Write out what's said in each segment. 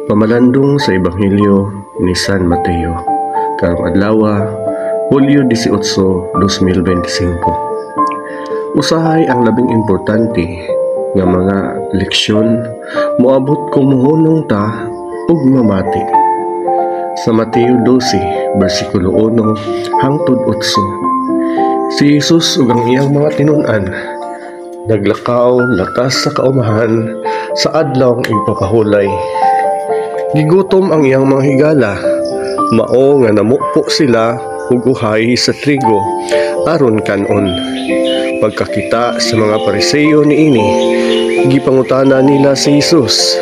Pamalandong sa Ebanghelyo ni San Mateo, karong adlaw, Hulyo 18, 2025. Usahay ang labing importante nga mga leksyon moabot kumuhunong ta ug mamati. Sa Mateo 12, versikulo 1 hangtod 8. Si Jesus ug ang iyang mga tinun-an naglakaw latas sa kaumahan sa adlaw ng ipapahulay. Gigutom ang iyang mga higala, mao nga namukpo sila ug uhay sa trigo aron kanon. Pagkakita sa mga Pariseo niini, gipangutana nila si Jesus,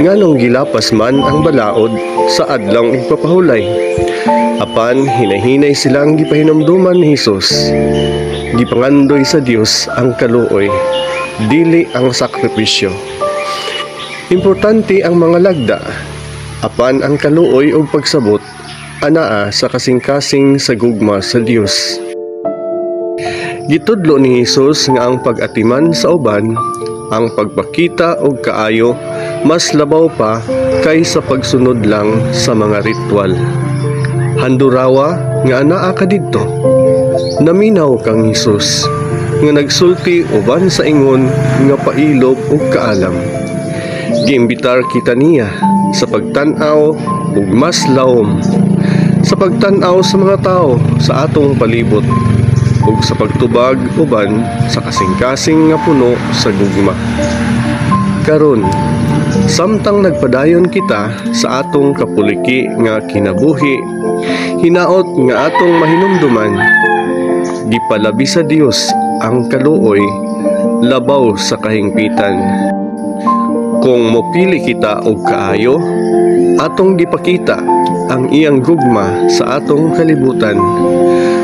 nganong gilapas man ang balaod sa adlaw ng ipapahulay. Apan hinahinay silang gipahinumduman ni Jesus. Gipangandoy sa Dios ang kaluoy, dili ang sakripisyo. Importante ang mga lagda, apan ang kaluoy o pagsabot anaa sa kasing-kasing sa gugma sa Dios. Gitudlo ni Jesus nga ang pag-atiman sa uban, ang pagpakita og kaayo mas labaw pa kaysa pagsunod lang sa mga ritual. Handurawa nga anaa ka didto. Naminaw kang Jesus nga nagsulti uban sa ingon nga pailog ug kaalam. Giimbitar kita niya sa pagtan-aw ug mas lawom, sa pagtan-aw sa mga tao sa atong palibot ug sa pagtubag uban sa kasing-kasing nga puno sa gugma. Karon, samtang nagpadayon kita sa atong kapuliki nga kinabuhi, hinaot nga atong mahinumduman, gipalabi sa Dios ang kaluoy labaw sa kahingpitan. Kung mopili kita og kaayo, atong gipakita ang iyang gugma sa atong kalibutan.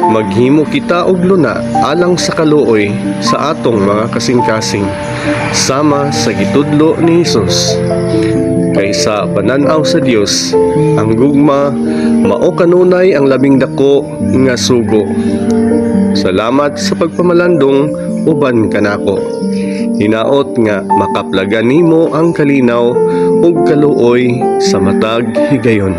Maghimo kita og luna alang sa kaluoy sa atong mga kasing-kasing, sama sa gitudlo ni Jesus. Kaysa pananaw sa Dios, ang gugma mao kanunay ang labing dako nga sugo. Salamat sa pagpamalandong uban kanako. Hinaot nga makaplagan nimo ang kalinaw ug kaluoy sa matag higayon.